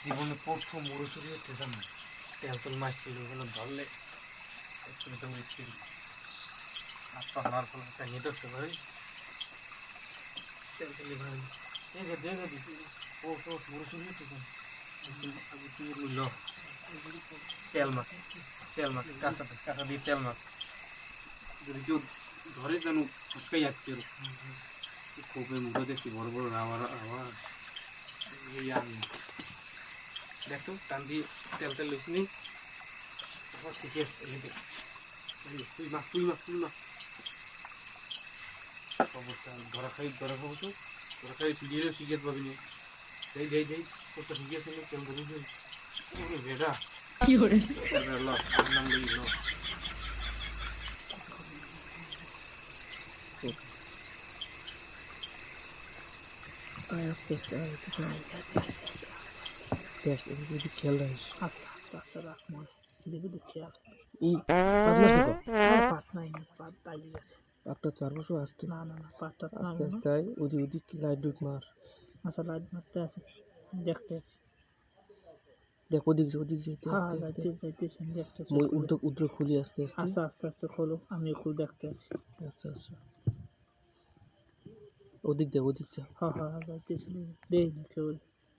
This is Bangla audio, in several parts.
জীবনে প্রথম মুড়োচুরি হতে জানো তেল তেল মাছ পেলে ওগুলো ধরলে একটু তো উঠতে আর তো আমার ফলে একটা নিতে হচ্ছে ভাই তেল তেল ভাই দেখে দেখে দিচ্ছি ও তো মুড়োচুরি হতে জানো আগে তুই নিল তেল মাখ কাঁচা দিয়ে তেল মাখ যদি কেউ ধরে যেন ফুসকাই যাচ্ছে খোপের মুখে দেখছি বড় বড় আওয়াজ এই আমি দেখো টান দিয়ে তেল তেল লইছি নি ঠিকই আছে তুই মাখ অবস্থা ধরা খাই তো ধরা খাই পিড়িয়ে শিখে পাবি নি যাই কত ঠিকই আছে তেল ধরে যাই বেড়া কি করে নাম লই ল আস্তে আস্তে দেখ এদিকে খেয়াল রাখিস আচ্ছা রাখ মনে দেখে খেয়াল পাত নাই পাত তাই গেছে পাতটা চার বছর আসতে না পাতটা আস্তে আস্তে ওদিক লাইট ডুট মার আচ্ছা লাইট মারতে আছে দেখতে আছি দেখ ওদিক যেতে যাইতেছি দেখতেছি উল্টো খুলি আস্তে আস্তে খোলো আমি খুল দেখতে আছি আচ্ছা ওদিক যা হ্যাঁ যাইতেছি দেই না কেউ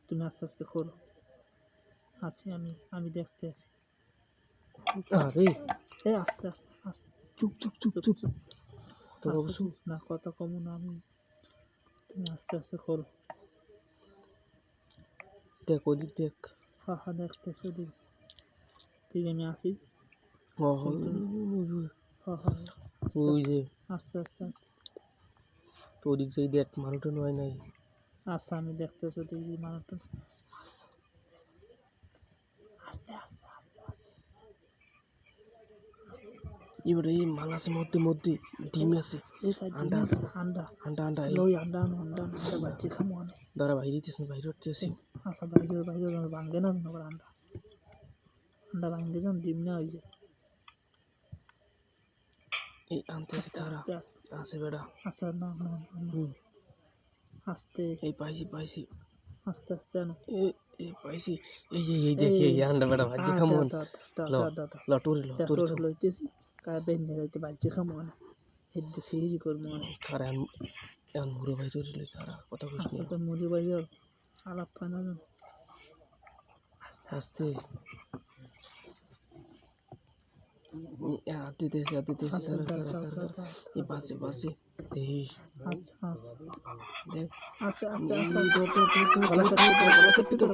তুমি আস্তে আস্তে খোলো আছি আমি দেখতে আছি আরে এই আস্তে চুপ না কথা কমু না আমি তুমি আস্তে খোলো দেখ ওদিক দেখ হ্যাঁ দেখতেছি ওদিক ঠিক আমি আসি ওই যে আস্তে তো ওদিক যাই দেখ মানুষটা নয় নাই আচ্ছা আমি দেখতেছি ওদিক যে মানুষটা আস্তে এবারে এই মালাসের মধ্যে ডিম আছে আন্ডা বাচ্চা খামো দাঁড়া বাইরে দিস না বাইরে উঠতেছি আচ্ছা বাইরে ভাঙ্গে না আন্ডা ভাঙ্গে যান ডিম না হয়ে যায় এই আনতে খারাপ আছে বেড়া আচ্ছা না আস্তে এই পাইছি আস্তে আনো এই পাইছি এই দেখি এই আন্ডা বেড়া ভাজি খামো লটুরি লইতেছি কার বেন্নে হইতে ভাজি খামো না হেডে সিরি করমু খারা এন মুড়ো বাইরে লই খারা কথা কইছ না তো মুড়ো বাইরে আলাপ কানা আস্তে দিতেছি এই বাজে এই আচ্ছা দেখ আস্তে তো